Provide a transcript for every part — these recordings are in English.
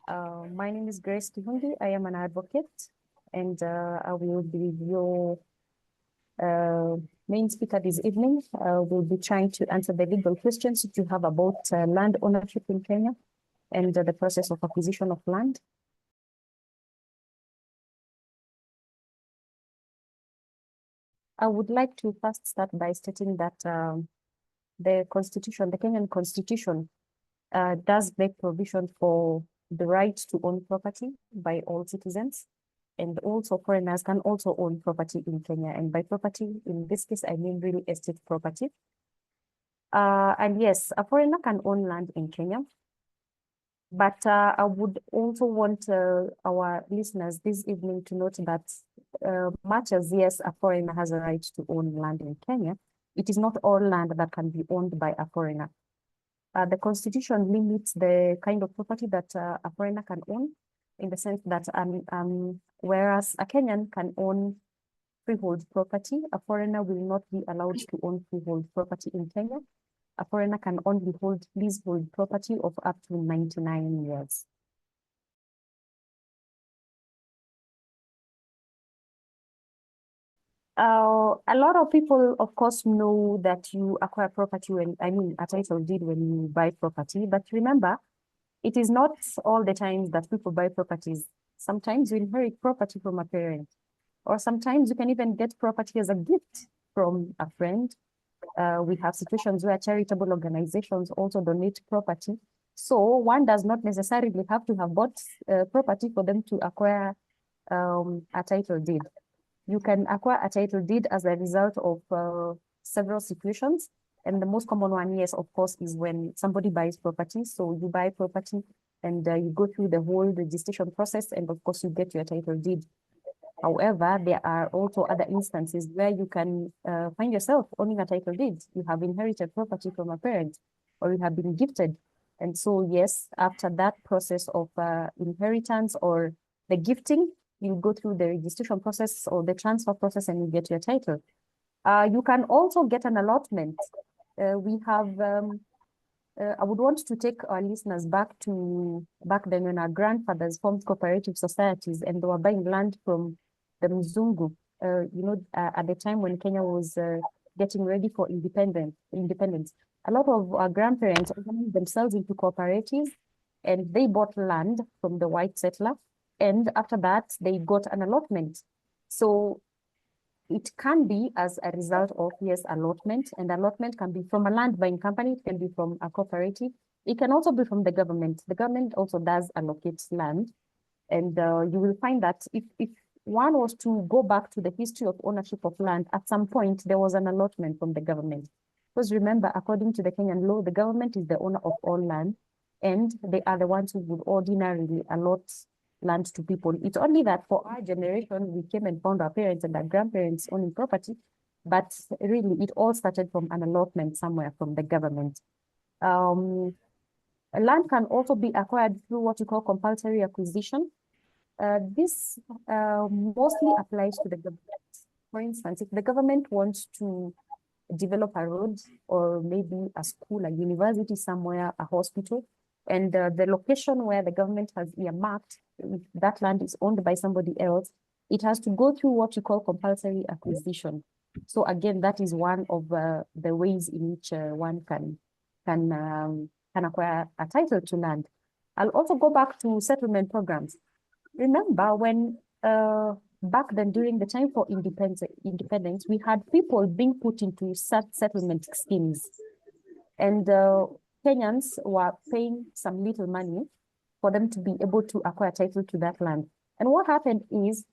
My name is Grace Kihungi. I am an advocate, and I will be your main speaker this evening. We'll be trying to answer the legal questions that you have about land ownership in Kenya and the process of acquisition of land. I would like to first start by stating that the Constitution, the Kenyan Constitution, does make provision for the right to own property by all citizens, and also foreigners can also own property in Kenya. And by property, in this case, I mean real estate property. And yes, a foreigner can own land in Kenya. But I would also want our listeners this evening to note that much as, yes, a foreigner has a right to own land in Kenya, it is not all land that can be owned by a foreigner. The Constitution limits the kind of property that a foreigner can own, in the sense that whereas a Kenyan can own freehold property, a foreigner will not be allowed to own freehold property in Kenya. A foreigner can only hold leasehold property of up to 99 years. A lot of people, of course, know that you acquire property when, a title deed when you buy property. But remember, it is not all the time that people buy properties. Sometimes you inherit property from a parent, or sometimes you can even get property as a gift from a friend. We have situations where charitable organizations also donate property. So one does not necessarily have to have bought property for them to acquire a title deed. You can acquire a title deed as a result of several situations. And the most common one, yes, of course, is when somebody buys property. So you buy property and you go through the whole registration process, and of course you get your title deed. However, there are also other instances where you can find yourself owning a title deed. You have inherited property from a parent, or you have been gifted. And so, yes, after that process of inheritance or the gifting, you go through the registration process or the transfer process and you get your title. You can also get an allotment. We have, I would want to take our listeners back then when our grandfathers formed cooperative societies and they were buying land from the Mzungu, at the time when Kenya was getting ready for independence. A lot of our grandparents organized themselves into cooperatives, and they bought land from the white settler. And after that, they got an allotment. So it can be as a result of, yes, allotment. And allotment can be from a land buying company. It can be from a cooperative. It can also be from the government. The government also does allocate land. And you will find that if one was to go back to the history of ownership of land, at some point, there was an allotment from the government. Because remember, according to the Kenyan law, the government is the owner of all land, and they are the ones who would ordinarily allot land to people. It's only that for our generation, we came and found our parents and our grandparents owning property, but really it all started from an allotment somewhere from the government. Land can also be acquired through what you call compulsory acquisition. This mostly applies to the government. For instance, if the government wants to develop a road or maybe a school, a university somewhere, a hospital, and the location where the government has earmarked, if that land is owned by somebody else, it has to go through what you call compulsory acquisition. So again, that is one of the ways in which one can acquire a title to land. I'll also go back to settlement programs. Remember when back then during the time for independence, we had people being put into settlement schemes, and Kenyans were paying some little money for them to be able to acquire title to that land. And what happened is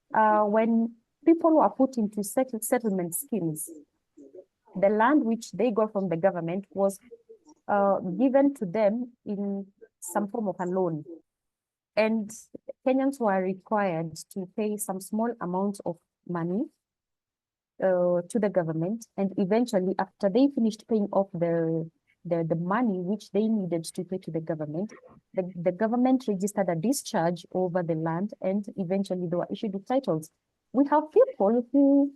when people were put into settlement schemes, the land which they got from the government was given to them in some form of a loan. And Kenyans were required to pay some small amount of money to the government. And eventually, after they finished paying off the money which they needed to pay to the government registered a discharge over the land, and eventually they were issued with titles. We have people who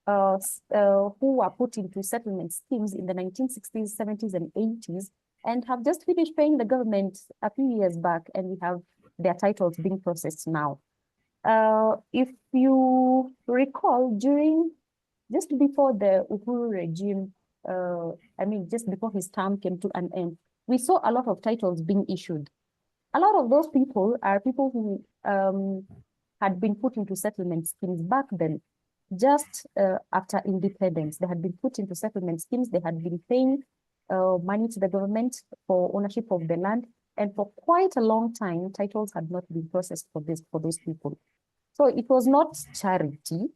were put into settlement schemes in the 1960s, 70s, and 80s, and have just finished paying the government a few years back, and we have their titles being processed now. If you recall, just before the Uhuru regime, just before his term came to an end, we saw a lot of titles being issued. A lot of those people are people who had been put into settlement schemes back then. Just after independence, they had been put into settlement schemes. They had been paying money to the government for ownership of the land. And for quite a long time, titles had not been processed for those people. So it was not charity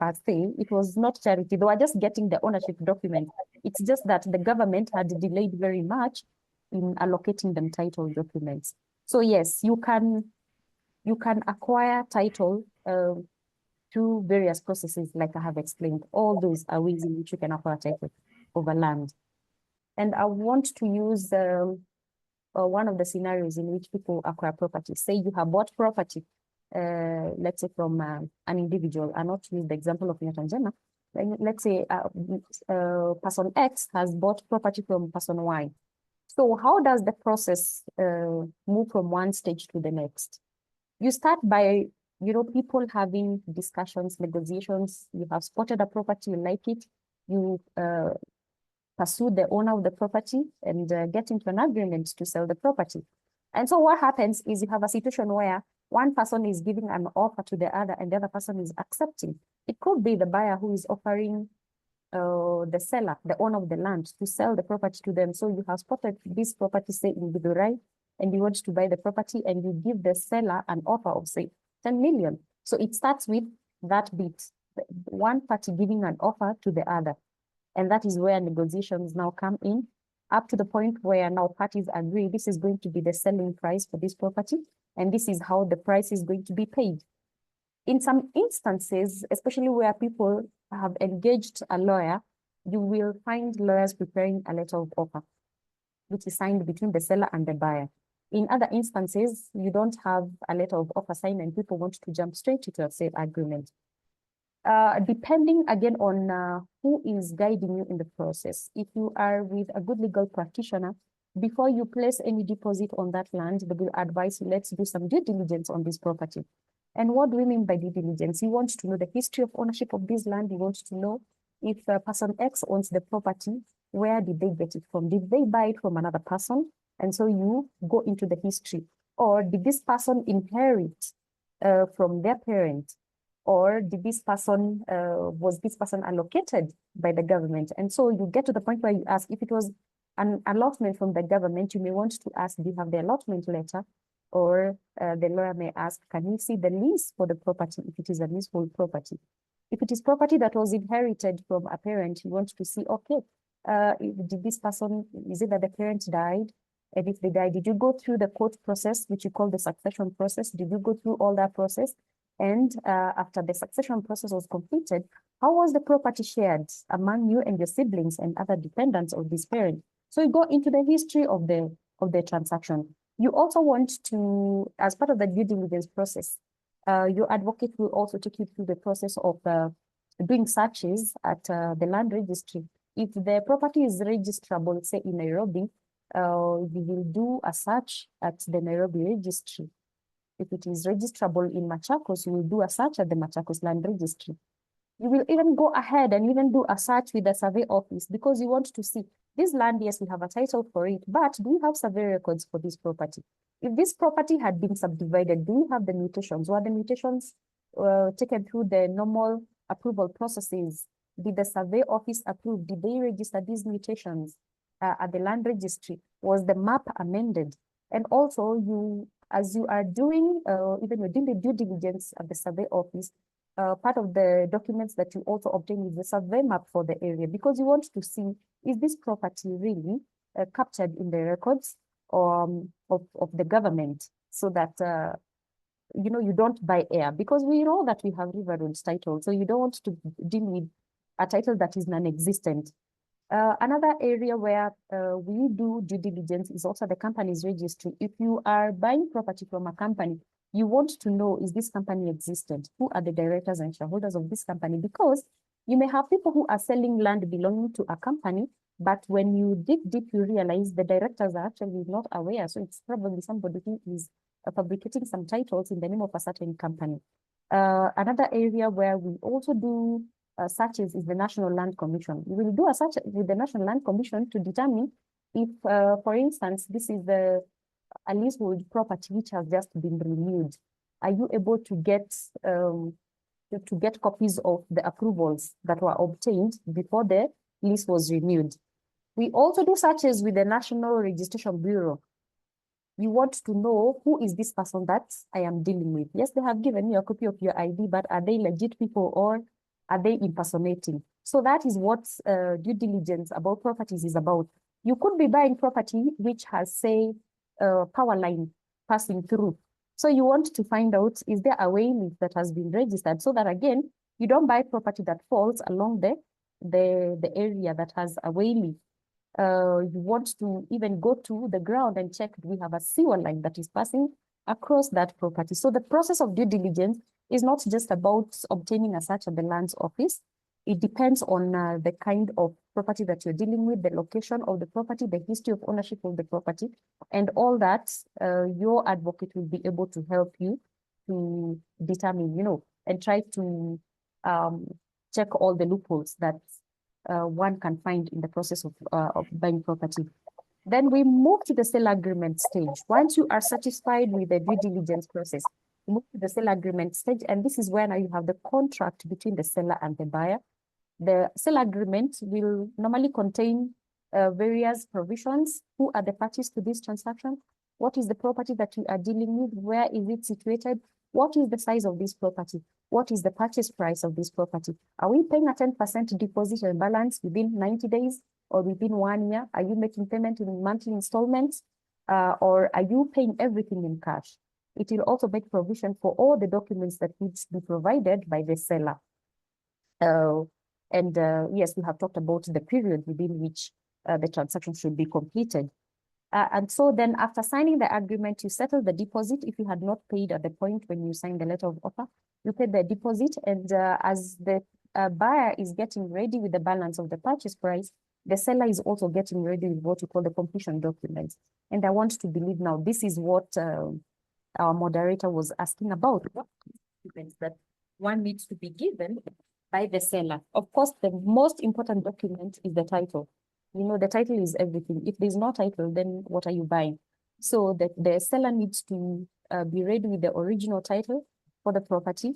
per se. It was not charity. They were just getting the ownership document. It's just that the government had delayed very much in allocating them title documents. So yes, you can acquire title through various processes, like I have explained. All those are ways in which you can acquire title over land. And I want to use one of the scenarios in which people acquire property. Say you have bought property, let's say from an individual. I'll not use the example of Nyota Njema. Let's say person X has bought property from person Y. So how does the process move from one stage to the next? You start by, people having discussions, negotiations. You have spotted a property, you like it. You pursue the owner of the property and get into an agreement to sell the property. And so what happens is you have a situation where one person is giving an offer to the other and the other person is accepting. It could be the buyer who is offering the seller, the owner of the land, to sell the property to them. So you have spotted this property, say in Bidurai, and you want to buy the property and you give the seller an offer of, say, 10 million. So it starts with that bit, one party giving an offer to the other. And that is where negotiations now come in, up to the point where now parties agree this is going to be the selling price for this property, and this is how the price is going to be paid. In some instances, especially where people have engaged a lawyer, you will find lawyers preparing a letter of offer, which is signed between the seller and the buyer. In other instances, you don't have a letter of offer signed and people want to jump straight to a sale agreement. Depending again on who is guiding you in the process. If you are with a good legal practitioner, before you place any deposit on that land, they will advise you, let's do some due diligence on this property. And what do we mean by due diligence? You want to know the history of ownership of this land. You want to know if person X owns the property, where did they get it from? Did they buy it from another person? And so you go into the history. Or did this person inherit from their parent? Or did this person, was this person allocated by the government? And so you get to the point where you ask, if it was an allotment from the government, you may want to ask, do you have the allotment letter? Or the lawyer may ask, can you see the lease for the property if it is a leasehold property? If it is property that was inherited from a parent, you want to see, okay, did this person, is it that the parent died? And if they died, did you go through the court process, which you call the succession process? Did you go through all that process? And after the succession process was completed, how was the property shared among you and your siblings and other dependents of this parent? So you go into the history of the transaction. You also want to, as part of the due diligence process, your advocate will also take you through the process of doing searches at the land registry. If the property is registrable, say in Nairobi, you will do a search at the Nairobi registry. If it is registrable in Machakos, you will do a search at the Machakos Land Registry. You will even go ahead and even do a search with the survey office because you want to see this land, yes, we have a title for it, but do you have survey records for this property? If this property had been subdivided, do you have the mutations? Were the mutations taken through the normal approval processes? Did the survey office approve? Did they register these mutations at the land registry? Was the map amended? And also, as you are doing, even within the due diligence at the survey office, part of the documents that you also obtain is the survey map for the area, because you want to see, is this property really captured in the records of the government, so that you don't buy air, because we know that we have river roads title, so you don't want to deal with a title that is non-existent. Another area where we do due diligence is also the company's registry. If you are buying property from a company, you want to know, is this company existent? Who are the directors and shareholders of this company? Because you may have people who are selling land belonging to a company, But when you dig deep, you realize the directors are actually not aware. So it's probably somebody who is fabricating some titles in the name of a certain company. Another area where we also do searches is the National Land Commission. We will do a search with the National Land Commission to determine if, for instance, this is a leasehold property which has just been renewed. Are you able to get copies of the approvals that were obtained before the lease was renewed? We also do searches with the National Registration Bureau. We want to know who is this person that I am dealing with. Yes, they have given you a copy of your ID, but are they legit people or are they impersonating? So that is what due diligence about properties is about. You could be buying property which has, say, a power line passing through. So you want to find out, is there a way that has been registered, so that again, you don't buy property that falls along the area that has a wayleaf. You want to even go to the ground and check, do we have a sewer line that is passing across that property? So the process of due diligence is not just about obtaining a search at the lands office. It depends on the kind of property that you're dealing with, the location of the property, the history of ownership of the property, and all that. Your advocate will be able to help you to determine, and try to check all the loopholes that one can find in the process of buying property. Then we move to the sale agreement stage. Once you are satisfied with the due diligence process, you move to the sale agreement stage, and this is where now you have the contract between the seller and the buyer. The sale agreement will normally contain various provisions. Who are the parties to this transaction? What is the property that you are dealing with? Where is it situated? What is the size of this property? What is the purchase price of this property? Are we paying a 10% deposit and balance within 90 days or within 1 year? Are you making payment in monthly installments? Or are you paying everything in cash? It will also make provision for all the documents that need to be provided by the seller. Yes, we have talked about the period within which the transaction should be completed. And so then after signing the agreement, you settle the deposit. If you had not paid at the point when you signed the letter of offer, you pay the deposit. And as the buyer is getting ready with the balance of the purchase price, the seller is also getting ready with what you call the completion documents. And I want to believe now, this is what our moderator was asking about, what documents that one needs to be given by the seller. Of course, the most important document is the title. The title is everything. If there's no title, then what are you buying? So the seller needs to be ready with the original title for the property.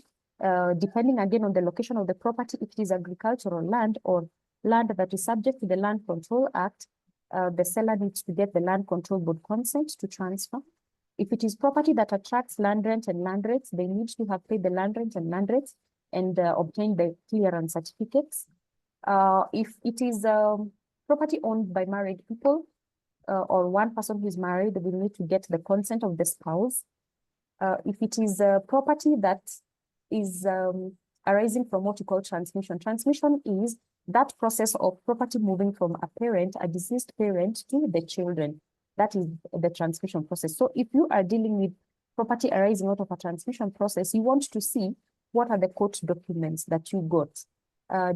Depending again on the location of the property, if it is agricultural land or land that is subject to the Land Control Act, the seller needs to get the Land Control Board consent to transfer. If it is property that attracts land rent and land rates, they need to have paid the land rent and land rates and obtain the clearance certificates. If it is property owned by married people or one person who is married, they will need to get the consent of the spouse. If it is a property that is arising from what you call transmission. Transmission is that process of property moving from a parent, a deceased parent, to the children. That is the transmission process. So if you are dealing with property arising out of a transmission process, you want to see what are the court documents that you got.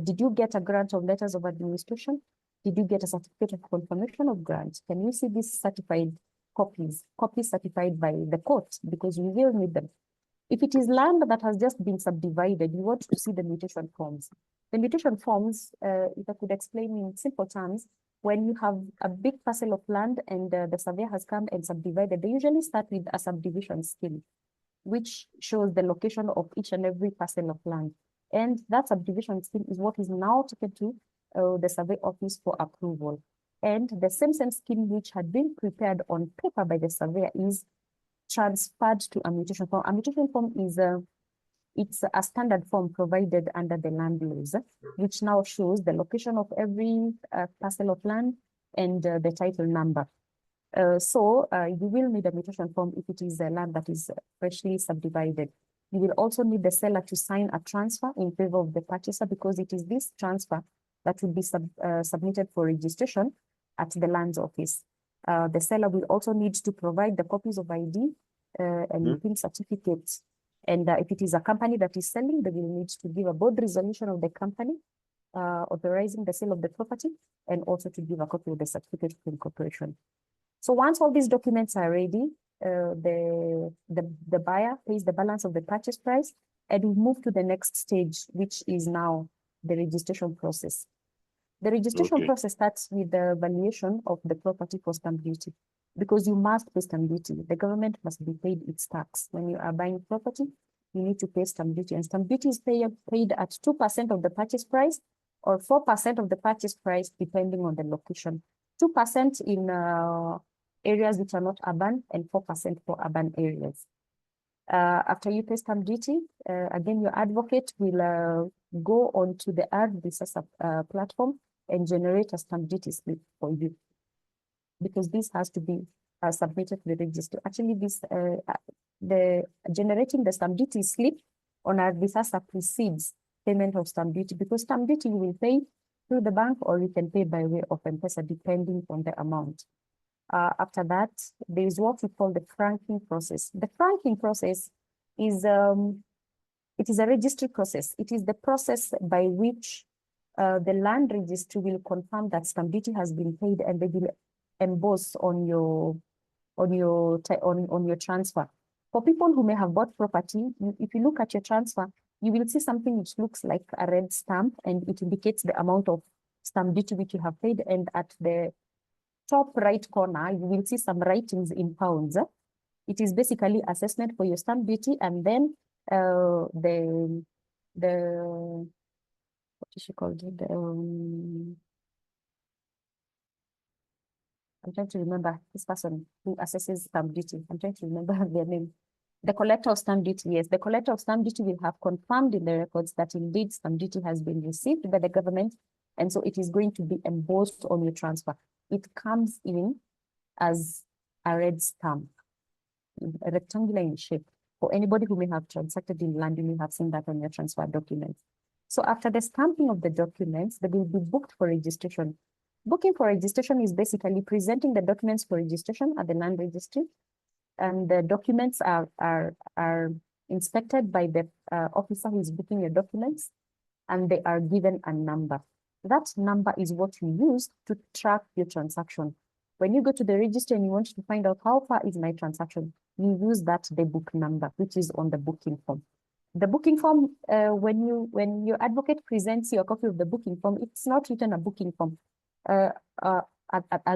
Did you get a grant of letters of administration? Did you get a certificate of confirmation of grant? Can you see these certified copies certified by the court? Because you will need them. If it is land that has just been subdivided, you want to see the mutation forms. The mutation forms, if I could explain in simple terms, when you have a big parcel of land and the surveyor has come and subdivided, they usually start with a subdivision scheme, which shows the location of each and every parcel of land. And that subdivision scheme is what is now taken to the survey office for approval. And the same scheme which had been prepared on paper by the surveyor is transferred to a mutation form. A mutation form is it's a standard form provided under the land laws, which now shows the location of every parcel of land and the title number. So you will need a mutation form if it is a land that is freshly subdivided. You will also need the seller to sign a transfer in favor of the purchaser, because it is this transfer that will be submitted for registration at the lands office. The seller will also need to provide the copies of ID and PIN certificates. And if it is a company that is selling, they will need to give a board resolution of the company authorizing the sale of the property, and also to give a copy of the certificate of incorporation. So once all these documents are ready, the buyer pays the balance of the purchase price, and we move to the next stage, which is now the registration process. The registration process starts with the valuation of the property for stamp duty, because you must pay stamp duty. The government must be paid its tax. When you are buying property, you need to pay stamp duty, and stamp duty is paid at 2% of the purchase price or 4% of the purchase price, depending on the location. 2% in areas which are not urban, and 4% for urban areas. After you pay stamp duty, again, your advocate will go onto the e.t.c platform and generate a stamp duty slip for you, because this has to be submitted to the register. Actually, the generating the stamp duty slip on e.t.c precedes payment of stamp duty, because stamp duty you will pay through the bank, or you can pay by way of M-Pesa, depending on the amount. After that, there is what we call the franking process. The franking process is it is a registry process. It is the process by which the land registry will confirm that stamp duty has been paid, and they will emboss on your transfer. For people who may have bought property, if you look at your transfer, you will see something which looks like a red stamp, and it indicates the amount of stamp duty which you have paid. And at the top right corner, you will see some writings in pounds. It is basically assessment for your stamp duty, and then the what is she called? I'm trying to remember this person who assesses stamp duty. I'm trying to remember their name. The collector of stamp duty, yes. The collector of stamp duty will have confirmed in the records that indeed stamp duty has been received by the government, and so it is going to be embossed on your transfer. It comes in as a red stamp, rectangular in shape. For anybody who may have transacted in land, you may have seen that on your transfer documents. So after the stamping of the documents, they will be booked for registration. Booking for registration is basically presenting the documents for registration at the land registry, and the documents are inspected by the officer who is booking your documents, and they are given a number. That number is what you use to track your transaction. When you go to the registry and you want to find out how far is my transaction, you use that the book number, which is on the booking form. The booking form, when your advocate presents you a copy of the booking form, it's not written a booking form as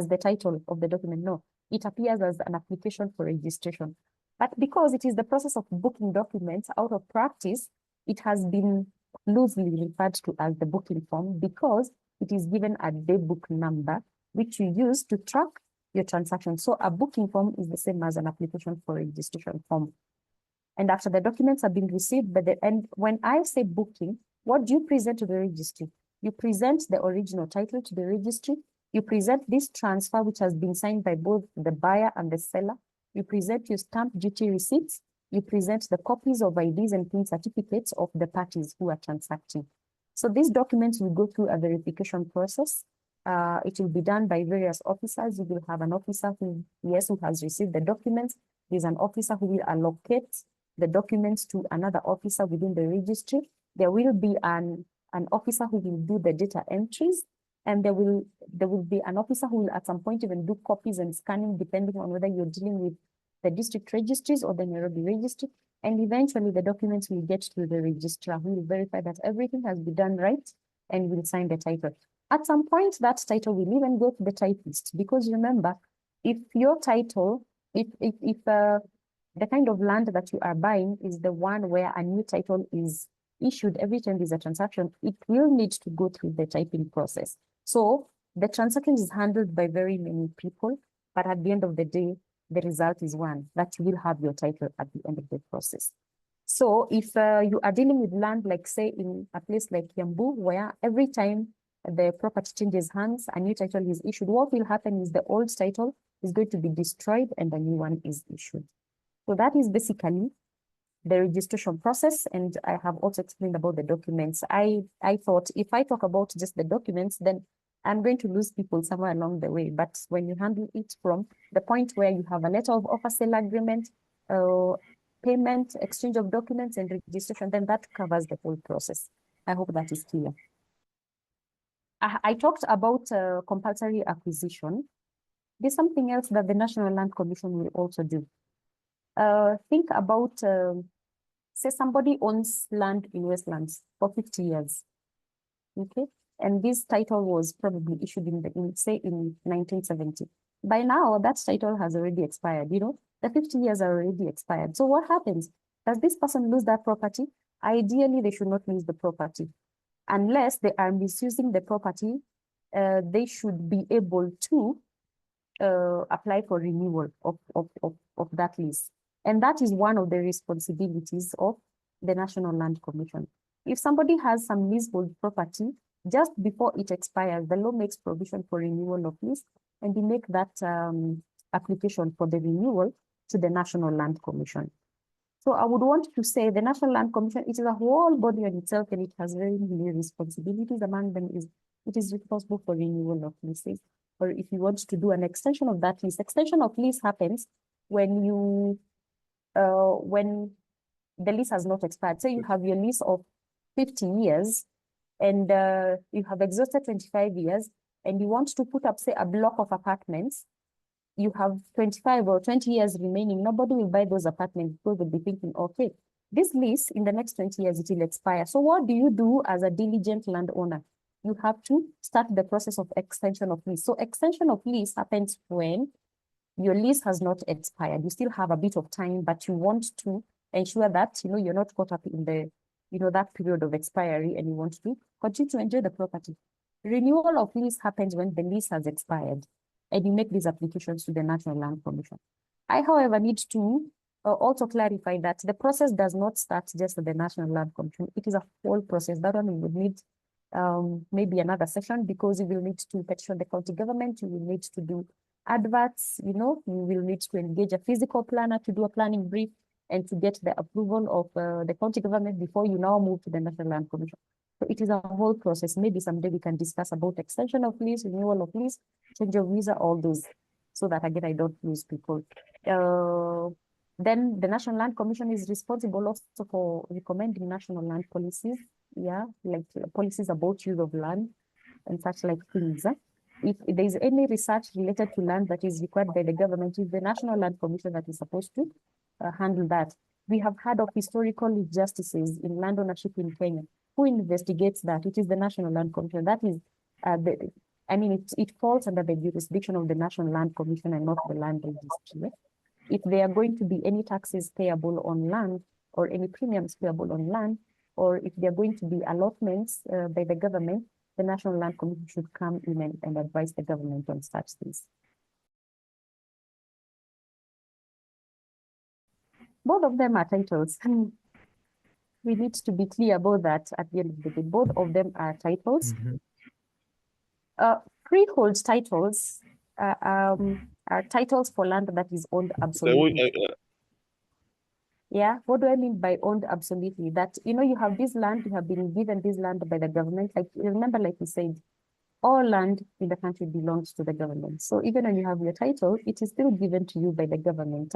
the title of the document. No, it appears as an application for registration. But because it is the process of booking documents, out of practice, it has been loosely referred to as the booking form, because it is given a day book number, which you use to track your transaction. So a booking form is the same as an application for registration form. And after the documents have been received, and when I say booking, what do you present to the registry? You present the original title to the registry. You present this transfer, which has been signed by both the buyer and the seller. You present your stamp duty receipts. You present the copies of IDs and PIN certificates of the parties who are transacting. So these documents will go through a verification process. It will be done by various officers. You will have an officer who has received the documents. There's an officer who will allocate the documents to another officer within the registry. There will be an officer who will do the data entries, and there will be an officer who will at some point even do copies and scanning, depending on whether you're dealing with the district registries or the Nairobi registry. And eventually the documents will get to the registrar, who will verify that everything has been done right and will sign the title. At some point, that title will even go to the typist, because remember, if your title, if the kind of land that you are buying is the one where a new title is issued every time there's a transaction, it will need to go through the typing process. So the transaction is handled by very many people, but at the end of the day, the result is one, that you will have your title at the end of the process. So if you are dealing with land, like say in a place like Kiambu, where every time the property changes hands, a new title is issued, what will happen is the old title is going to be destroyed and a new one is issued. So that is basically the registration process, and I have also explained about the documents. I thought if I talk about just the documents, then I'm going to lose people somewhere along the way. But when you handle it from the point where you have a letter of offer sale agreement, payment, exchange of documents, and registration, then that covers the whole process. I hope that is clear. I talked about compulsory acquisition. There's something else that the National Land Commission will also do. Think about, say somebody owns land in Westlands for 50 years, okay? And this title was probably issued say in 1970. By now, that title has already expired, you know, the 50 years are already expired. So what happens? Does this person lose that property? Ideally, they should not lose the property. Unless they are misusing the property, they should be able to apply for renewal of that lease. And that is one of the responsibilities of the National Land Commission. If somebody has some leasehold property, just before it expires, the law makes provision for renewal of lease, and they make that application for the renewal to the National Land Commission. So I would want to say the National Land Commission, it is a whole body on itself, and it has very many responsibilities. Among them is, it is responsible for renewal of leases, or if you want to do an extension of that lease. Extension of lease happens when when the lease has not expired. Say you have your lease of 50 years, and you have exhausted 25 years, and you want to put up, say, a block of apartments. You have 25 or 20 years remaining. Nobody will buy those apartments because they'll be thinking, okay, this lease in the next 20 years, it will expire. So what do you do as a diligent landowner? You have to start the process of extension of lease. So extension of lease happens when your lease has not expired. You still have a bit of time, but you want to ensure that, you know, you're not caught up in the, you know, that period of expiry, and you want to continue to enjoy the property. Renewal of lease happens when the lease has expired, and you make these applications to the National Land Commission. I, however, need to also clarify that the process does not start just at the National Land Commission. It is a whole process. That one we would need maybe another session, because you will need to petition the county government, you will need to do adverts, you know, you will need to engage a physical planner to do a planning brief and to get the approval of the county government before you now move to the National Land Commission. So it is a whole process. Maybe someday we can discuss about extension of lease, renewal of lease, change of visa, all those, so that again, I don't lose people. Then the National Land Commission is responsible also for recommending national land policies, yeah, like policies about use of land and such like things. If there is any research related to land that is required by the government, it's the National Land Commission that is supposed to handle that. We have heard of historical injustices in land ownership in Kenya. Who investigates that? It is the National Land Commission. That is, it falls under the jurisdiction of the National Land Commission and not the land registry. If there are going to be any taxes payable on land, or any premiums payable on land, or if there are going to be allotments by the government, the National Land Commission should come in and advise the government on such things. Both of them are titles. We need to be clear about that at the end of the day. Both of them are titles. Freehold titles are titles for land that is owned absolutely. Yeah, what do I mean by owned absolutely? That, you know, you have this land, you have been given this land by the government. Like, remember, like we said, all land in the country belongs to the government. So even when you have your title, it is still given to you by the government.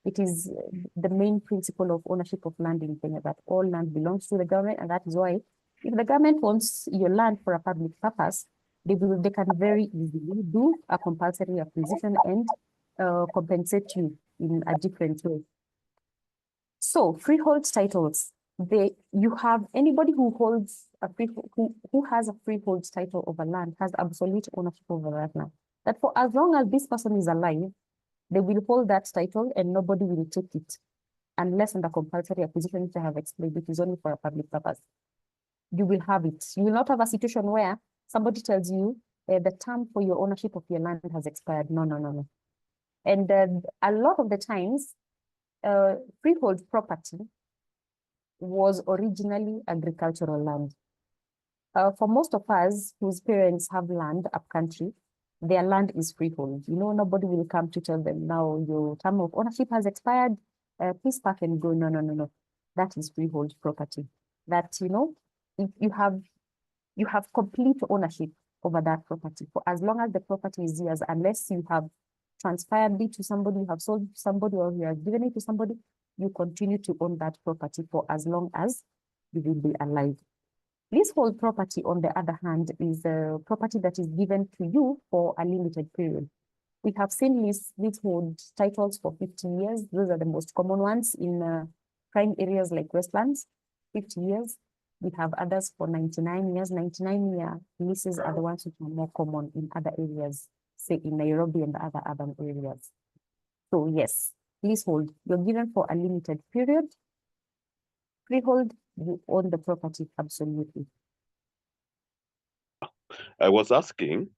It is the main principle of ownership of land in Kenya, that all land belongs to the government. And that is why if the government wants your land for a public purpose, they can very easily do a compulsory acquisition and compensate you in a different way. So freehold titles, you have anybody who holds a who has a freehold title over land has absolute ownership over that land. That for as long as this person is alive, they will hold that title and nobody will take it, unless under compulsory acquisition, which I have explained, it is only for a public purpose. You will have it. You will not have a situation where somebody tells you the term for your ownership of your land has expired. No, no, no, no. And a lot of the times, freehold property was originally agricultural land. For most of us whose parents have land up country, their land is freehold. You know, nobody will come to tell them, now your term of ownership has expired, please pack and go. No, no, no, no. That is freehold property. That, you know, if you have complete ownership over that property for as long as the property is yours, unless you have transferred it to somebody, you have sold it to somebody, or you have given it to somebody, you continue to own that property for as long as you will be alive. Leasehold property, on the other hand, is a property that is given to you for a limited period. We have seen leasehold titles for 50 years. Those are the most common ones in prime areas like Westlands, 50 years. We have others for 99 years. 99-year leases are the ones which are more common in other areas, say in Nairobi and other urban areas. So yes, leasehold, you're given for a limited period. Freehold, you own the property absolutely. I was asking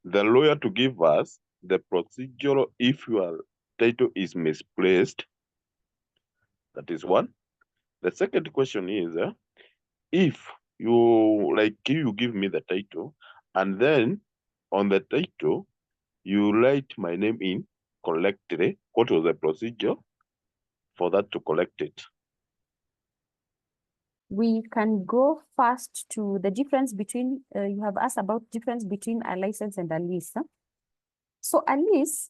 the lawyer to give us the procedure if your title is misplaced. That is one. The second question is, if you give me the title, and then on the title, you write my name in correctly, what was the procedure for that to collect it? We can go first to the difference between, you have asked about difference between a license and a lease. Huh? So a lease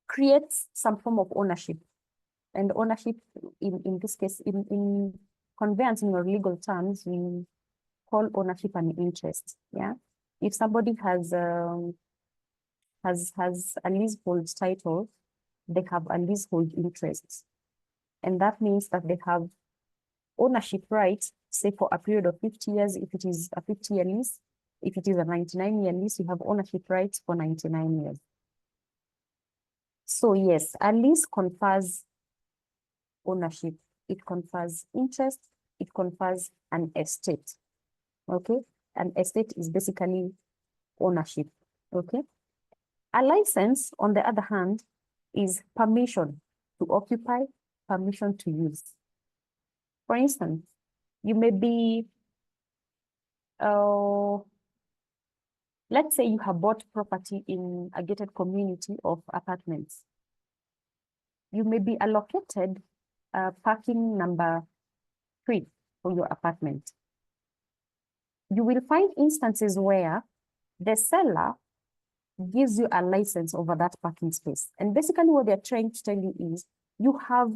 creates some form of ownership. And ownership, in this case, in conveyancing or legal terms, we call ownership an interest. Yeah. If somebody has a leasehold title, they have a leasehold interest. And that means that they have ownership rights, say for a period of 50 years, if it is a 50-year lease. If it is a 99-year lease, you have ownership rights for 99 years. So yes, a lease confers ownership. It confers interest. It confers an estate. Okay? An estate is basically ownership. Okay? A license, on the other hand, is permission to occupy, permission to use. For instance, you may be, let's say you have bought property in a gated community of apartments. You may be allocated parking number 3 for your apartment. You will find instances where the seller gives you a license over that parking space. And basically what they're trying to tell you is you have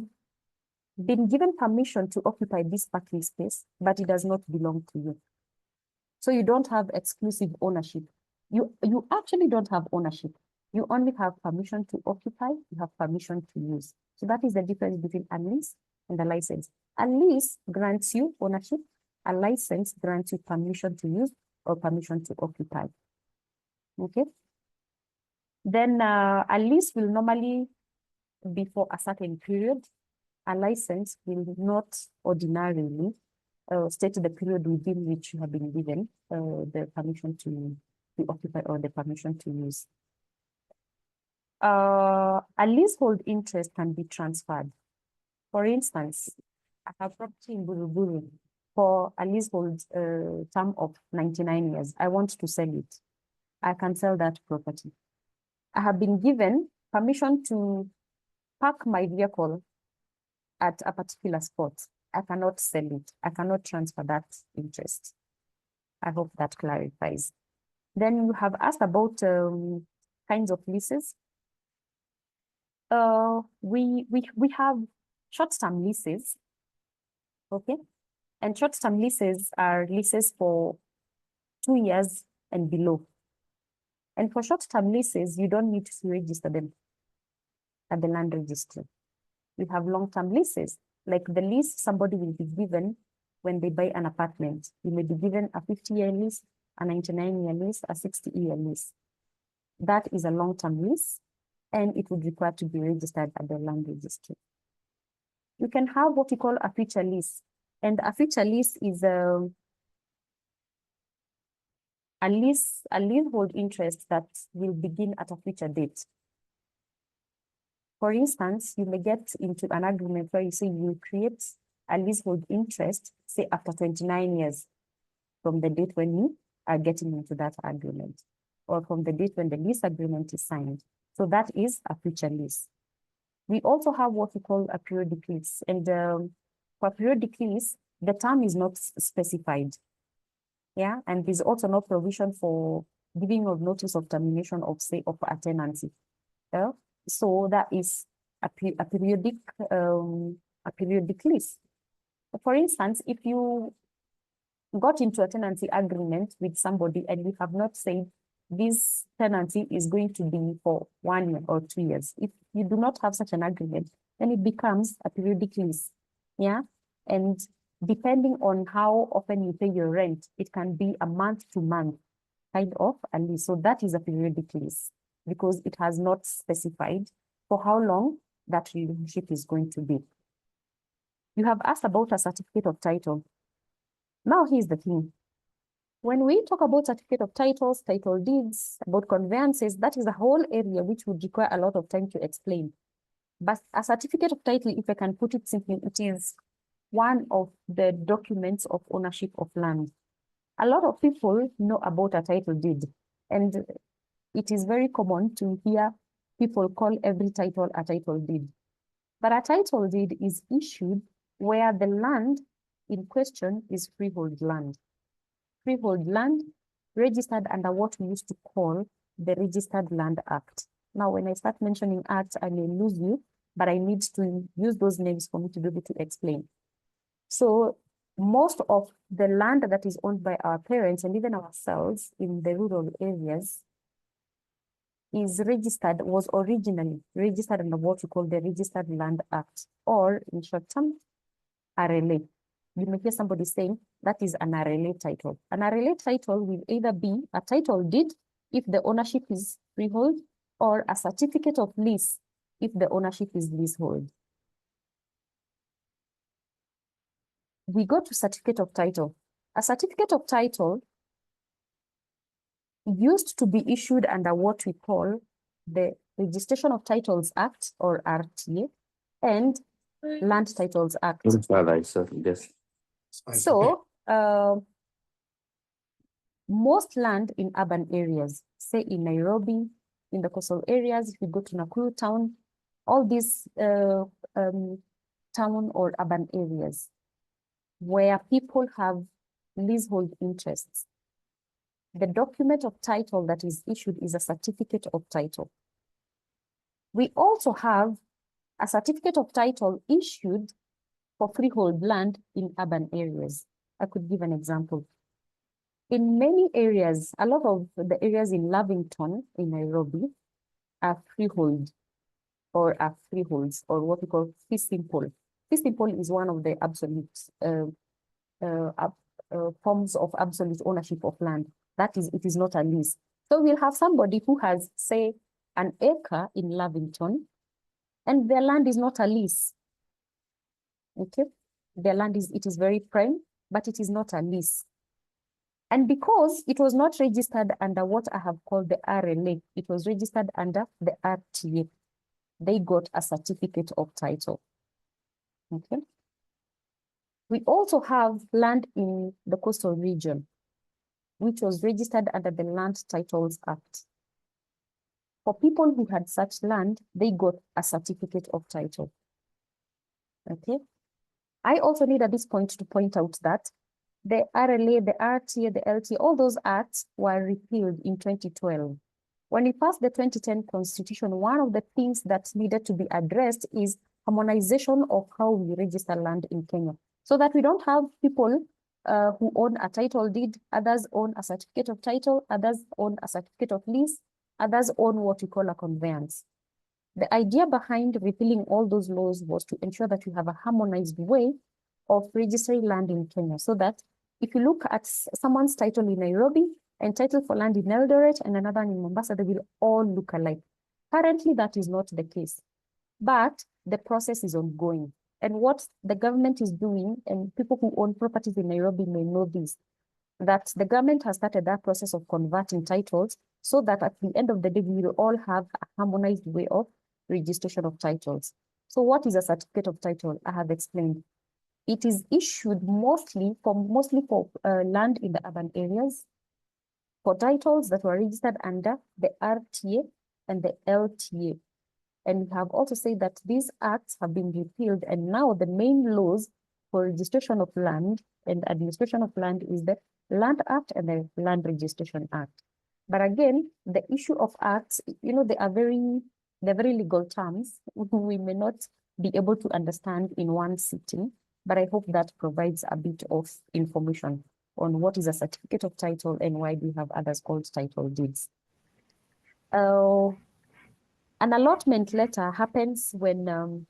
been given permission to occupy this parking space, but it does not belong to you. So you don't have exclusive ownership. You actually don't have ownership. You only have permission to occupy, you have permission to use. So that is the difference between a lease and a license. A lease grants you ownership, a license grants you permission to use or permission to occupy. Okay? Then a lease will normally be for a certain period. A license will not ordinarily state the period within which you have been given the permission to occupy or the permission to use. A leasehold interest can be transferred. For instance, I have property in Buruburu for a leasehold term of 99 years. I want to sell it. I can sell that property. I have been given permission to park my vehicle at a particular spot. I cannot sell it. I cannot transfer that interest. I hope that clarifies. Then you have asked about kinds of leases. We have short-term leases, okay? And short-term leases are leases for 2 years and below. And for short-term leases, you don't need to register them at the land registry. We have long-term leases, like the lease somebody will be given when they buy an apartment. You may be given a 50-year lease, a 99-year lease, a 60-year lease. That is a long-term lease, and it would require to be registered at the land registry. You can have what we call a future lease, and a future lease is a leasehold interest that will begin at a future date. For instance, you may get into an agreement where you say you create a leasehold interest, say after 29 years from the date when you are getting into that agreement, or from the date when the lease agreement is signed. So that is a future lease. We also have what we call a periodic lease. And for a periodic lease, the term is not specified. Yeah, and there's also no provision for giving of notice of termination of, say, of a tenancy. So that is a periodic lease. For instance, if you got into a tenancy agreement with somebody and you have not said this tenancy is going to be for 1 year or 2 years. If you do not have such an agreement, then it becomes a periodic lease. Yeah. And depending on how often you pay your rent, it can be a month to month kind of a lease. So that is a periodic lease because it has not specified for how long that relationship is going to be. You have asked about a certificate of title. Now here's the thing. When we talk about certificate of titles, title deeds, about conveyances, that is a whole area which would require a lot of time to explain. But a certificate of title, if I can put it simply, it is one of the documents of ownership of land. A lot of people know about a title deed, and it is very common to hear people call every title a title deed. But a title deed is issued where the land in question is freehold land. Freehold land registered under what we used to call the Registered Land Act. Now, when I start mentioning acts, I may lose you, but I need to use those names for me to be able to explain. So most of the land that is owned by our parents and even ourselves in the rural areas was originally registered under what we call the Registered Land Act, or in short term, RLA. You may hear somebody saying that is an RLA title. An RLA title will either be a title deed if the ownership is freehold, or a certificate of lease if the ownership is leasehold. We go to certificate of title. A certificate of title used to be issued under what we call the Registration of Titles Act, or RTA, and Land Titles Act. So most land in urban areas, say in Nairobi, in the coastal areas, if you go to Nakuru town, all these town or urban areas where people have leasehold interests, the document of title that is issued is a certificate of title. We also have a certificate of title issued for freehold land in urban areas. I could give an example. In many areas, a lot of the areas in Lavington, in Nairobi, are freehold, or are freeholds, or what we call fee simple. Fee simple is one of the absolute forms of absolute ownership of land. That is, it is not a lease. So we'll have somebody who has, say, an acre in Lavington, and their land is not a lease. Okay, their land it is very prime, but it is not a lease. And because it was not registered under what I have called the RLA, it was registered under the RTA. They got a certificate of title. Okay. We also have land in the coastal region, which was registered under the Land Titles Act. For people who had such land, they got a certificate of title. Okay. I also need at this point to point out that the RLA, the RTA, the LTA, all those acts were repealed in 2012. When we passed the 2010 Constitution, one of the things that needed to be addressed is harmonization of how we register land in Kenya, so that we don't have people who own a title deed, others own a certificate of title, others own a certificate of lease, others own what we call a conveyance. The idea behind repealing all those laws was to ensure that we have a harmonized way of registering land in Kenya, so that if you look at someone's title in Nairobi and title for land in Eldoret and another in Mombasa, they will all look alike. Currently, that is not the case, but the process is ongoing. And what the government is doing, and people who own properties in Nairobi may know this, that the government has started that process of converting titles so that at the end of the day, we will all have a harmonized way of registration of titles. So what is a certificate of title? I have explained. It is issued mostly for land in the urban areas, for titles that were registered under the RTA and the LTA. And we have also said that these acts have been repealed, and now the main laws for registration of land and administration of land is the Land Act and the Land Registration Act. But again, the issue of acts, you know, they're very legal terms. We may not be able to understand in one sitting, but I hope that provides a bit of information on what is a certificate of title and why do we have others called title deeds. An allotment letter happens when,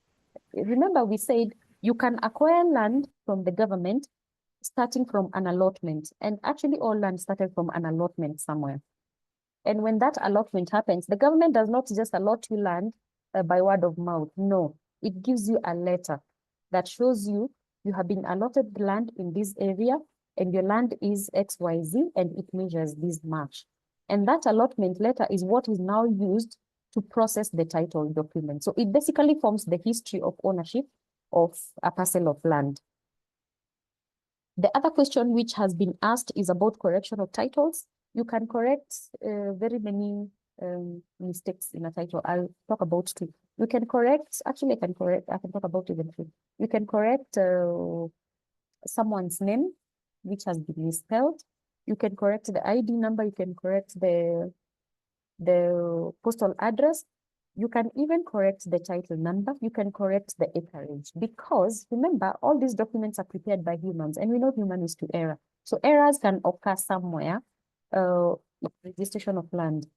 remember we said you can acquire land from the government starting from an allotment, and actually all land started from an allotment somewhere. And when that allotment happens, the government does not just allot you land by word of mouth. No, it gives you a letter that shows you have been allotted the land in this area and your land is XYZ and it measures this much. And that allotment letter is what is now used to process the title document. So it basically forms the history of ownership of a parcel of land. The other question which has been asked is about correction of titles. You can correct very many mistakes in a title. I'll talk about two. You can correct, actually I can talk about even three. You can correct someone's name, which has been misspelled. You can correct the ID number, you can correct the postal address. You can even correct the title number. You can correct the acreage, because remember, all these documents are prepared by humans and we know human is to error. So errors can occur somewhere, registration of land.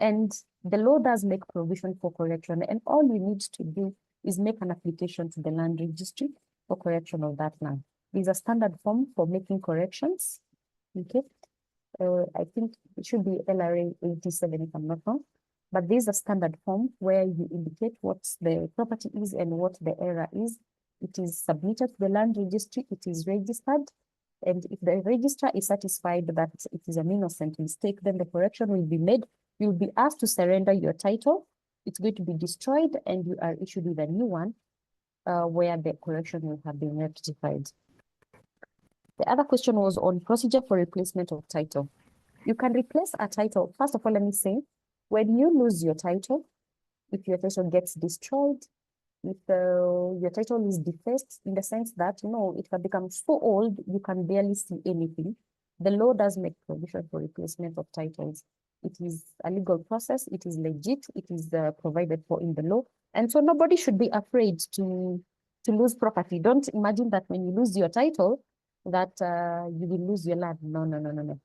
And the law does make provision for correction. And all we need to do is make an application to the land registry for correction of that land. There's a standard form for making corrections. Okay. I think it should be LRA 87 if I'm not wrong. But there's a standard form where you indicate what the property is and what the error is. It is submitted to the land registry, it is registered. And if the registrar is satisfied that it is an innocent mistake, then the correction will be made. You'll be asked to surrender your title. It's going to be destroyed and you are issued with a new one where the correction will have been rectified. The other question was on procedure for replacement of title. You can replace a title. First of all, let me say, when you lose your title, if your title gets destroyed, if your title is defaced, in the sense that, you know, it can become so old, you can barely see anything, the law does make provision for replacement of titles. It is a legal process, it is legit, it is provided for in the law. And so nobody should be afraid to lose property. Don't imagine that when you lose your title, that you will lose your land. No, no, no, no, no.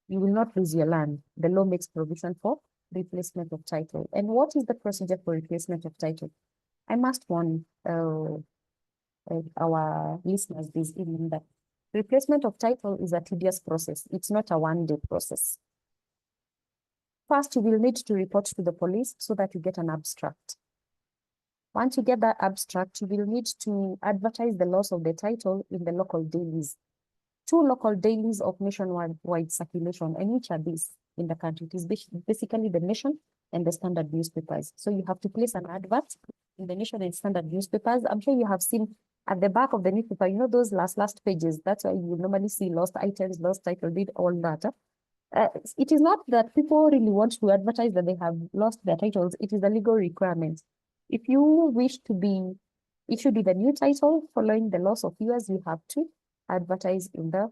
You will not lose your land. The law makes provision for replacement of title. And what is the procedure for replacement of title? I must warn our listeners this evening that replacement of title is a tedious process. It's not a one-day process. First, you will need to report to the police so that you get an abstract. Once you get that abstract, you will need to advertise the loss of the title in the local dailies. 2 local dailies of nationwide circulation, and which are these in the country? It is basically the Nation and the Standard newspapers. So you have to place an advert in the Nation and Standard newspapers. I'm sure you have seen at the back of the newspaper, you know, those last pages. That's why you normally see lost items, lost title deed, all that. It is not that people really want to advertise that they have lost their titles. It is a legal requirement. If you wish to be issued with a new title following the loss of yours, you have to advertise in the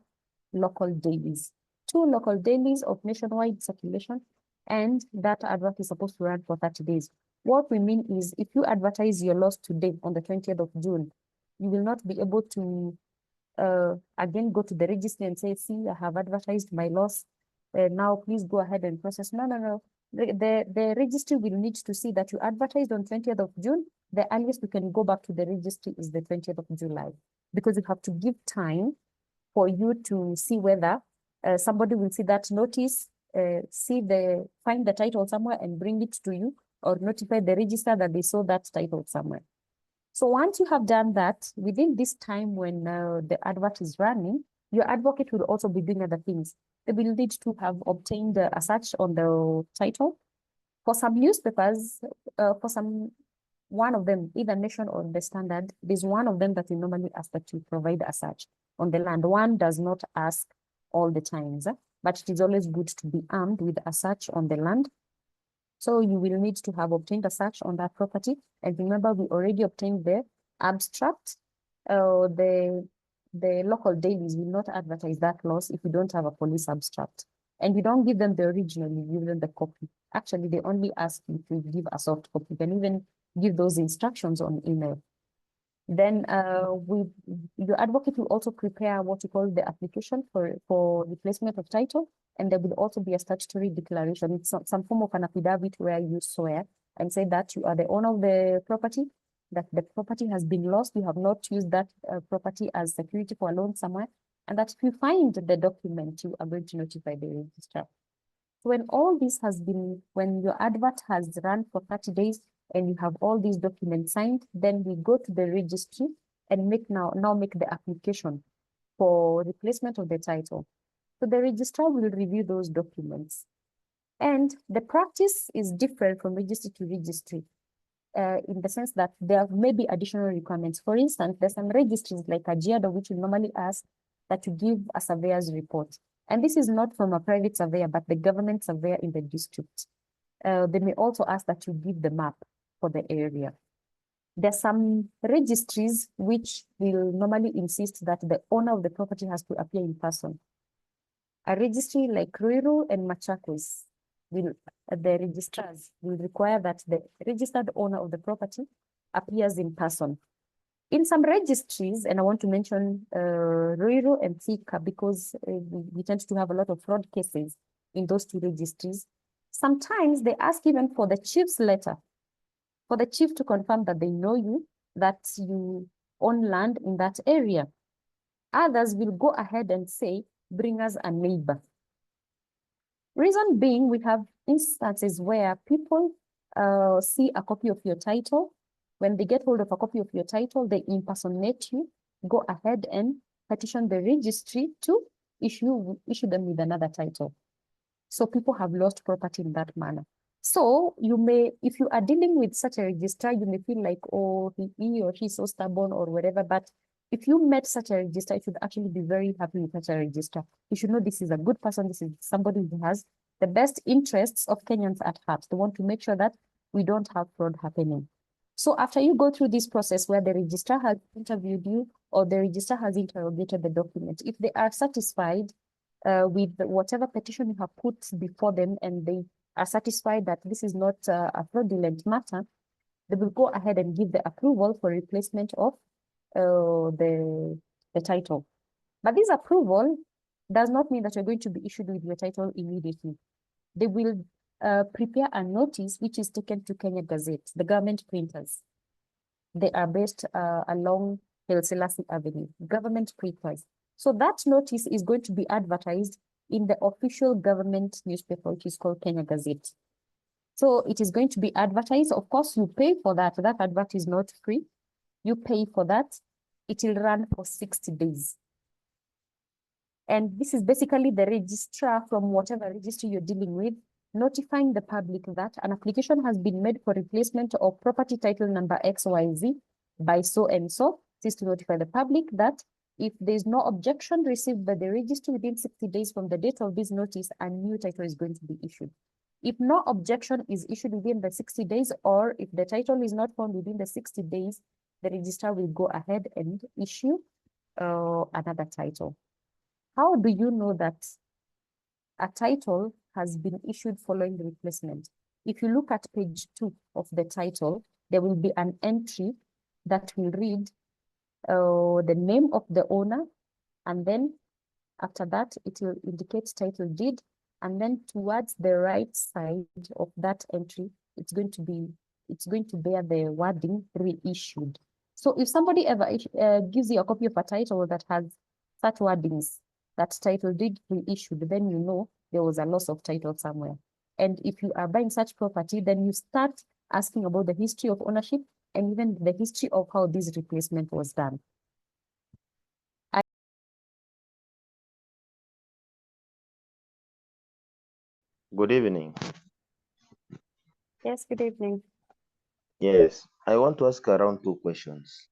local dailies. 2 local dailies of nationwide circulation, and that advert is supposed to run for 30 days. What we mean is, if you advertise your loss today on the 20th of June, you will not be able to again go to the registry and say, see, I have advertised my loss. Now please go ahead and process. No, no, no. The registry will need to see that you advertised on 20th of June. The earliest we can go back to the registry is the 20th of July, because you have to give time for you to see whether somebody will see that notice, find the title somewhere and bring it to you, or notify the register that they saw that title somewhere. So once you have done that, within this time when the advert is running, your advocate will also be doing other things. They will need to have obtained a search on the title. For some newspapers, one of them, either Nation or the Standard, there's one of them that will normally ask that you provide a search on the land. One does not ask all the times, but it is always good to be armed with a search on the land. So you will need to have obtained a search on that property. And remember, we already obtained the abstract. The local dailies will not advertise that loss if you don't have a police abstract. And you don't give them the original, you give them the copy. Actually, they only ask you to give a soft copy. You can even give those instructions on email. Then your advocate will also prepare what you call the application for replacement of title, and there will also be a statutory declaration. It's some form of an affidavit where you swear and say that you are the owner of the property, that the property has been lost, you have not used that property as security for a loan somewhere, and that if you find the document, you are going to notify the registrar. When all this has been, when your advert has run for 30 days and you have all these documents signed, then we go to the registry and now make the application for replacement of the title. So the registrar will review those documents. And the practice is different from registry to registry in the sense that there may be additional requirements. For instance, there's some registries like Kajiado, which will normally ask that you give a surveyor's report. And this is not from a private surveyor, but the government surveyor in the district. They may also ask that you give the map for the area. There's some registries which will normally insist that the owner of the property has to appear in person. A registry like Ruiru and Machakos, the registrars will require that the registered owner of the property appears in person. In some registries, and I want to mention Ruiru and Thika because we tend to have a lot of fraud cases in those two registries. Sometimes they ask even for the chief's letter, for the chief to confirm that they know you, that you own land in that area. Others will go ahead and say, bring us a neighbor. Reason being, we have instances where people see a copy of your title. When they get hold of a copy of your title, they impersonate you, go ahead and petition the registry to issue them with another title. So people have lost property in that manner. So you may, if you are dealing with such a registrar, you may feel like, oh, he or she is so stubborn or whatever. But if you met such a registrar, you should actually be very happy with such a registrar. You should know this is a good person. This is somebody who has the best interests of Kenyans at heart. They want to make sure that we don't have fraud happening. So after you go through this process where the registrar has interviewed you or the registrar has interrogated the document, if they are satisfied with whatever petition you have put before them and they are satisfied that this is not a fraudulent matter, they will go ahead and give the approval for replacement of the title. But this approval does not mean that you're going to be issued with your title immediately. They will prepare a notice which is taken to Kenya Gazette, the government printers. They are based along Haile Selassie Avenue, government printers. So that notice is going to be advertised in the official government newspaper, which is called Kenya Gazette. So it is going to be advertised. Of course, you pay for that. That advert is not free. You pay for that. It will run for 60 days. And this is basically the registrar from whatever registry you're dealing with, notifying the public that an application has been made for replacement of property title number XYZ by so and so. This is to notify the public that if there is no objection received by the registry within 60 days from the date of this notice, a new title is going to be issued. If no objection is issued within the 60 days, or if the title is not found within the 60 days, the registrar will go ahead and issue another title. How do you know that a title has been issued following the replacement? If you look at page 2 of the title, there will be an entry that will read the name of the owner, and then after that, it will indicate title deed, and then towards the right side of that entry, it's going to bear the wording reissued. So if somebody ever gives you a copy of a title that has such wordings, that title deed reissued, then you know there was a loss of title somewhere. And if you are buying such property, then you start asking about the history of ownership and even the history of how this replacement was done. Good evening. Yes, good evening. Yes, I want to ask around 2 questions.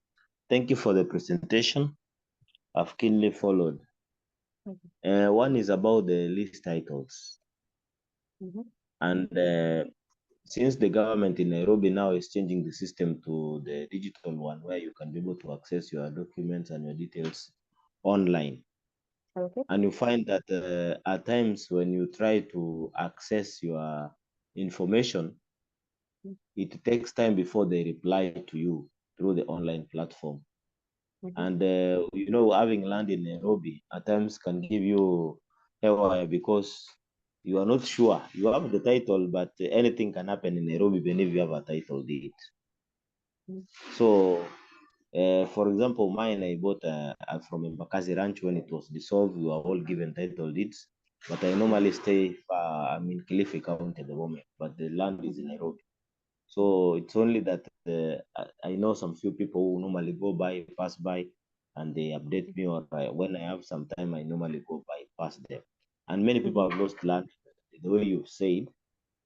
Thank you for the presentation. I've keenly followed. One is about the list titles. And since the government in Nairobi now is changing the system to the digital one, where you can be able to access your documents and your details online. Okay. And you find that at times when you try to access your information, it takes time before they reply to you. through the online platform. And you know, having land in Nairobi at times can give you hair because you are not sure. You have the title, but anything can happen in Nairobi even if you have a title deed. So, for example, mine I bought from Mbakazi Ranch when it was dissolved. We were all given title deeds, but I normally stay I'm in Kilifi County at the moment, but the land is in Nairobi. So it's only that I know some few people who normally go by, pass by, and they update me, or when I have some time, I normally go by, pass them. And many people have lost land, the way you've said,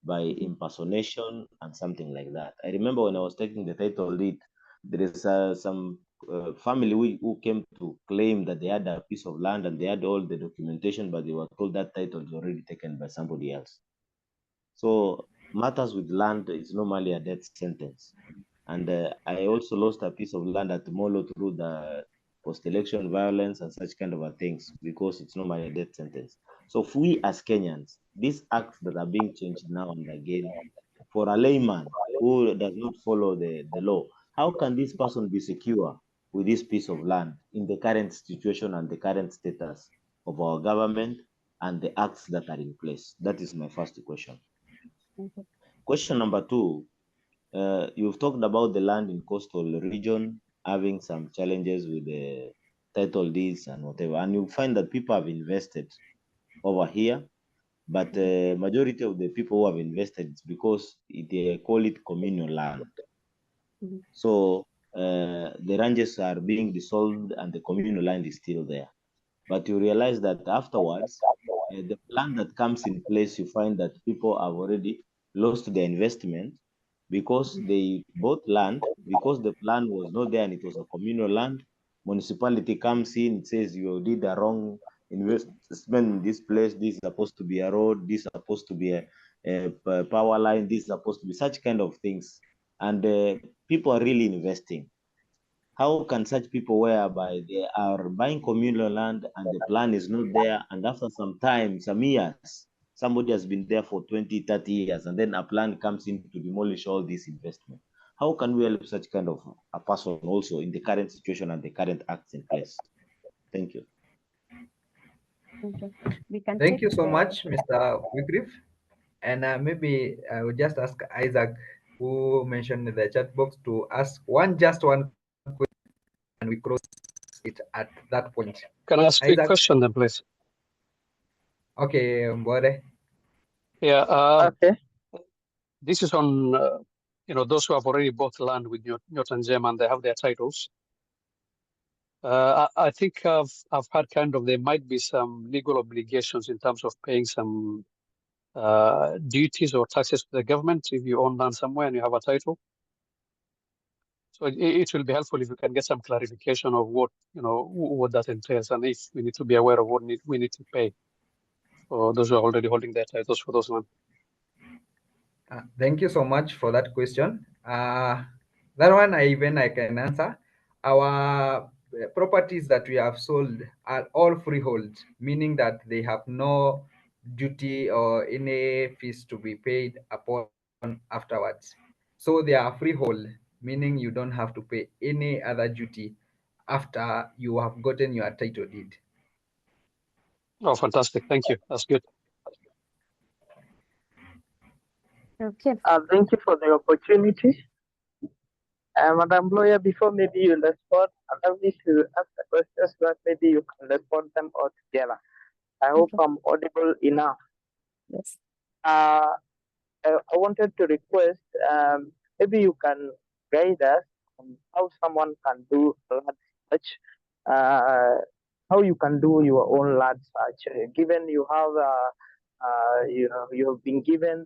by impersonation and something like that. I remember when I was taking the title deed, there is some family who came to claim that they had a piece of land and they had all the documentation, but they were told that title is already taken by somebody else. So matters with land is normally a death sentence. And I also lost a piece of land at Molo through the post-election violence and such kind of things because it's normally a death sentence. So if we as Kenyans, these acts that are being changed now and again, for a layman who does not follow the law, how can this person be secure with this piece of land in the current situation and the current status of our government and the acts that are in place? That is my first question. Question number two, you've talked about the land in coastal region having some challenges with the title deeds and whatever, and you find that people have invested over here, but majority of the people who have invested is because they call it communal land. So the ranches are being dissolved and the communal land is still there. But you realize that afterwards, the plan that comes in place, you find that people have already lost their investment because they bought land, because the plan was not there and it was a communal land. Municipality comes in, it says you did a wrong investment in this place. This is supposed to be a road. This is supposed to be a power line. This is supposed to be such kind of things. And people are really investing. How can such people, whereby they are buying communal land and the plan is not there, and after some time, some years, somebody has been there for 20, 30 years, and then a plan comes in to demolish all this investment? How can we help such kind of a person also in the current situation and the current acts in place? Thank you. Okay. We can Thank take you so the- much, Mr. Wycliffe. And maybe I will just ask Isaac, who mentioned in the chat box, to ask just one question, and we cross it at that point. Can I ask a Isaac? question then, please? Okay, Mbore. Yeah. Okay. This is on, those who have already bought land with Nyota Njema and they have their titles. I think I've heard kind of there might be some legal obligations in terms of paying some duties or taxes to the government if you own land somewhere and you have a title. So it will be helpful if you can get some clarification of what that entails and if we need to be aware of what we need to pay for those who are already holding their titles for those land. Thank you so much for that question. That one I can answer. Our properties that we have sold are all freehold, meaning that they have no duty or any fees to be paid upon afterwards. So they are freehold, meaning you don't have to pay any other duty after you have gotten your title deed. Oh, fantastic. Thank you. That's good. Okay. Thank you for the opportunity. Madam Lawyer, before maybe you respond, allow me to ask the questions that maybe you can respond them all together. I hope I'm audible enough. Yes. I wanted to request, maybe you can guide us on how someone can do land search, how you can do your own land search, given you have you have been given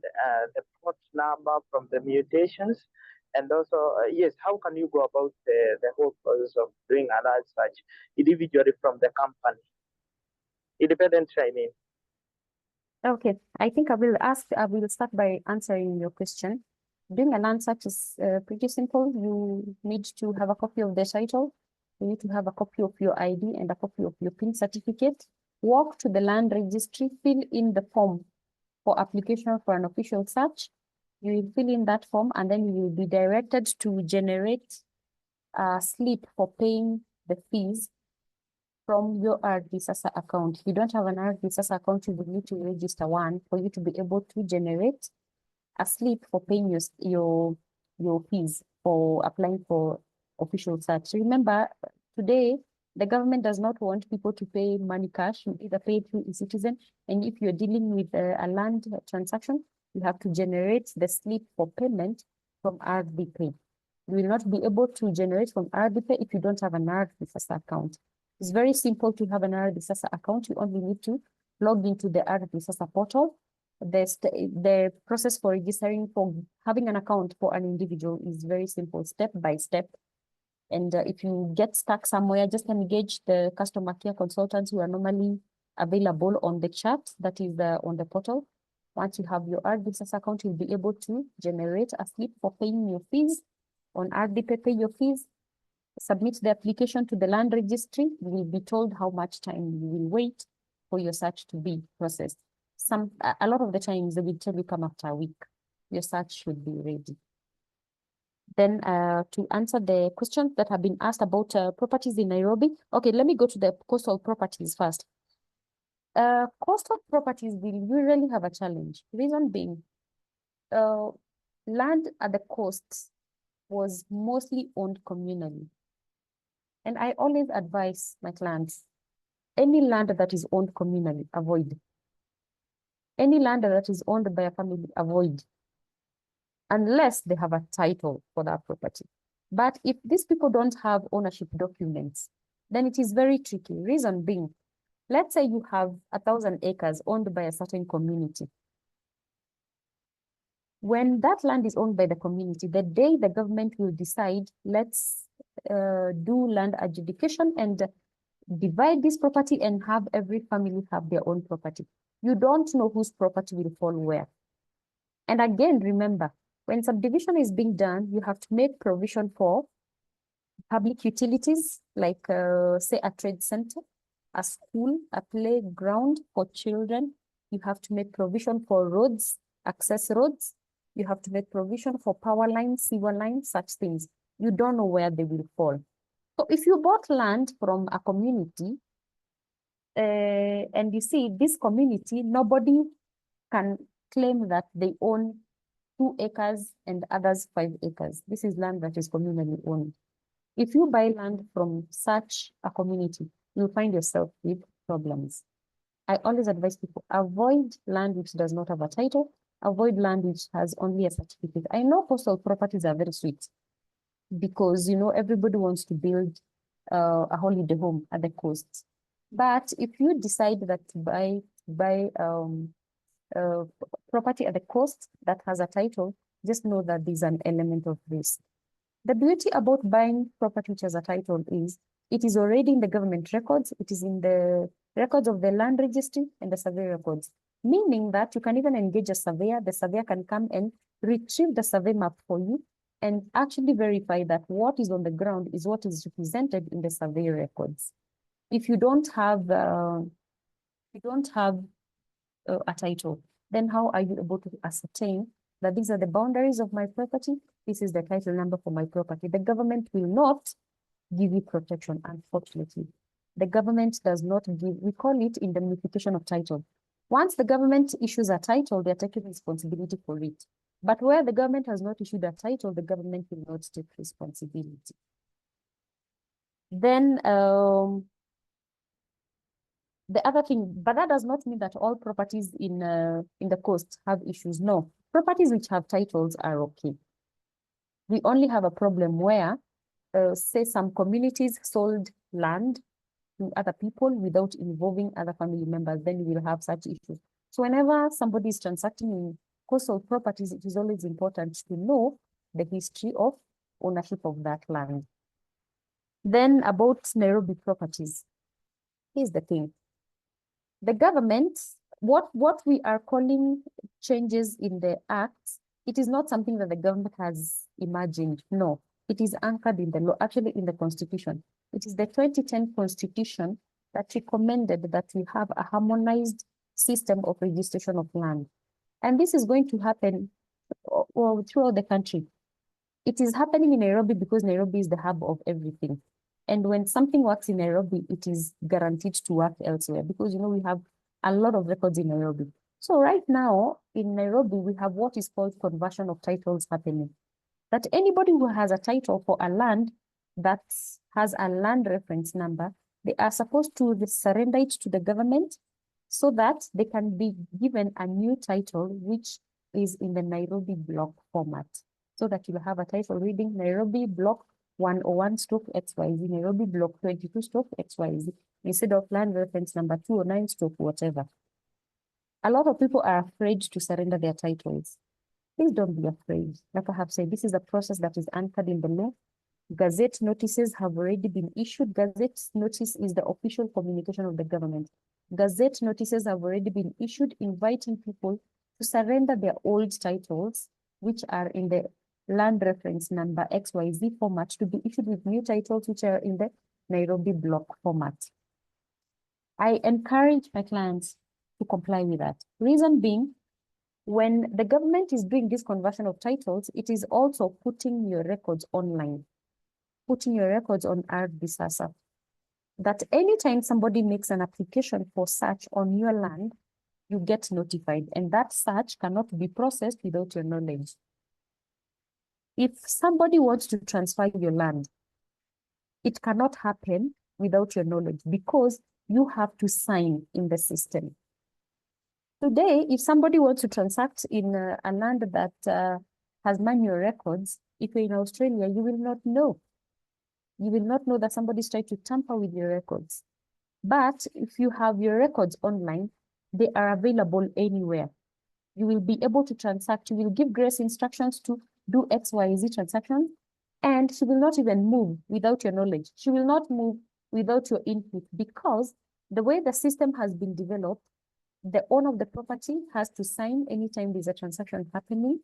the plot number from the mutations, and also yes, how can you go about the whole process of doing a land search individually from the company, independently, I mean. Okay, I think I will start by answering your question. Doing a land search is pretty simple. You need to have a copy of the title. You need to have a copy of your ID and a copy of your PIN certificate. Walk to the land registry, fill in the form for application for an official search. You will fill in that form and then you will be directed to generate a slip for paying the fees from your RD-SASSA account. If you don't have an RD-SASSA account, you will need to register one for you to be able to generate a slip for paying your fees for applying for official search. Remember, today, the government does not want people to pay money cash. You either pay through e-citizen, and if you're dealing with a land transaction, you have to generate the slip for payment from RDPay. You will not be able to generate from RDPay if you don't have an RD-SASSA account. It's very simple to have an RD-SASSA account. You only need to log into the RD-SASSA portal. The process for registering for having an account for an individual is very simple, step by step. And if you get stuck somewhere, just engage the customer care consultants who are normally available on the chat that is on the portal. Once you have your RD-SASSA account, you'll be able to generate a slip for paying your fees. On RDPay, pay your fees, submit the application to the land registry. You will be told how much time you will wait for your search to be processed. A lot of the times they will tell you come after a week. Your search should be ready. Then to answer the questions that have been asked about properties in Nairobi. Okay, let me go to the coastal properties first. Coastal properties will usually have a challenge. Reason being, land at the coast was mostly owned communally. And I always advise my clients, any land that is owned communally, avoid. Any land that is owned by a family, avoid. Unless they have a title for that property. But if these people don't have ownership documents, then it is very tricky. Reason being, let's say you have 1,000 acres owned by a certain community. When that land is owned by the community, the day the government will decide, let's do land adjudication and divide this property and have every family have their own property. You don't know whose property will fall where. And again, remember, when subdivision is being done, you have to make provision for public utilities, like say a trade center, a school, a playground for children. You have to make provision for roads, access roads. You have to make provision for power lines, sewer lines, such things. You don't know where they will fall. So if you bought land from a community, and you see this community, nobody can claim that they own 2 acres and others 5 acres. This is land that is communally owned. If you buy land from such a community, you'll find yourself with problems. I always advise people, avoid land which does not have a title, avoid land which has only a certificate. I know coastal properties are very sweet because, you know, everybody wants to build a holiday home at the coast. But if you decide that to buy property at the coast that has a title, just know that there's an element of risk. The beauty about buying property which has a title is it is already in the government records, it is in the records of the land registry and the survey records, meaning that you can even engage a surveyor. The surveyor can come and retrieve the survey map for you and actually verify that what is on the ground is what is represented in the survey records. If you don't have a title, then how are you able to ascertain that these are the boundaries of my property? This is the title number for my property. The government will not give you protection, unfortunately. The government does not give, we call it indemnification of title. Once the government issues a title, they're taking responsibility for it. But where the government has not issued a title, the government will not take responsibility. Then the other thing, but that does not mean that all properties in the coast have issues. No, properties which have titles are okay. We only have a problem where, say, some communities sold land to other people without involving other family members, then we will have such issues. So whenever somebody is transacting in coastal properties, it is always important to know the history of ownership of that land. Then about Nairobi properties, here's the thing. The government, what we are calling changes in the Act, it is not something that the government has imagined. No, it is anchored in the law, actually in the Constitution. It is the 2010 Constitution that recommended that we have a harmonized system of registration of land. And this is going to happen throughout the country. It is happening in Nairobi because Nairobi is the hub of everything. And when something works in Nairobi, it is guaranteed to work elsewhere because, we have a lot of records in Nairobi. So right now in Nairobi, we have what is called conversion of titles happening. That anybody who has a title for a land that has a land reference number, they are supposed to surrender it to the government so that they can be given a new title, which is in the Nairobi block format. So that you'll have a title reading Nairobi block 101/XYZ, Nairobi block 22/XYZ, instead of land reference number 209/whatever. A lot of people are afraid to surrender their titles. Please don't be afraid. Like I have said, this is a process that is anchored in the law. Gazette notices have already been issued. Gazette notice is the official communication of the government. Gazette notices have already been issued inviting people to surrender their old titles, which are in the land reference number XYZ format, to be issued with new titles, which are in the Nairobi block format. I encourage my clients to comply with that. Reason being, when the government is doing this conversion of titles, it is also putting your records online, putting your records on Ardhi. That anytime somebody makes an application for search on your land, you get notified, and that search cannot be processed without your knowledge. If somebody wants to transfer your land, it cannot happen without your knowledge because you have to sign in the system. Today, if somebody wants to transact in a land that has manual records, if you're in Australia, you will not know. You will not know that somebody's trying to tamper with your records. But if you have your records online, they are available anywhere. You will be able to transact. You will give Grace instructions to do XYZ transactions, and she will not even move without your knowledge. She will not move without your input, because the way the system has been developed, the owner of the property has to sign anytime there's a transaction happening.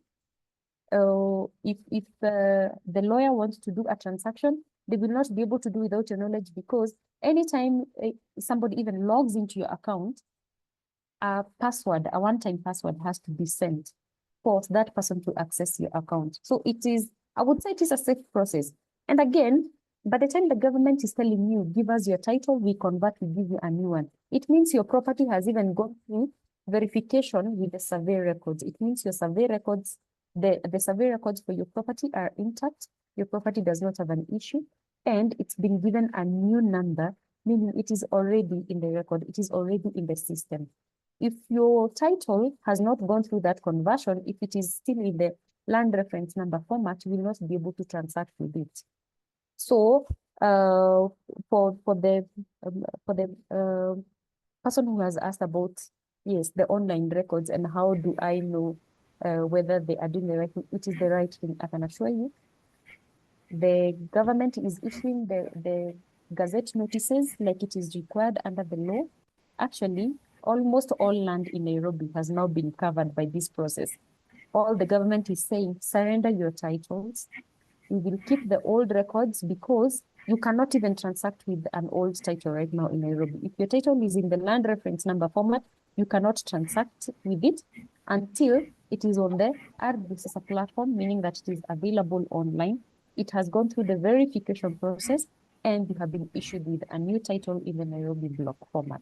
If the lawyer wants to do a transaction, they will not be able to do without your knowledge, because anytime somebody even logs into your account, a one-time password has to be sent for that person to access your account. So it is, I would say it is a safe process. And again, by the time the government is telling you, give us your title, we convert, we give you a new one, it means your property has even gone through verification with the survey records. It means your survey records, the survey records for your property are intact. Your property does not have an issue, and it's been given a new number, meaning it is already in the record. It is already in the system. If your title has not gone through that conversion, if it is still in the land reference number format, you will not be able to transact with it. So for the person who has asked about, yes, the online records and how do I know whether they are doing the right thing, it is the right thing. I can assure you, the government is issuing the gazette notices like it is required under the law. Actually, almost all land in Nairobi has now been covered by this process. All the government is saying, surrender your titles. We will keep the old records, because you cannot even transact with an old title right now in Nairobi. If your title is in the land reference number format, you cannot transact with it until it is on the Ardhi platform, meaning that it is available online. It has gone through the verification process, and you have been issued with a new title in the Nairobi block format.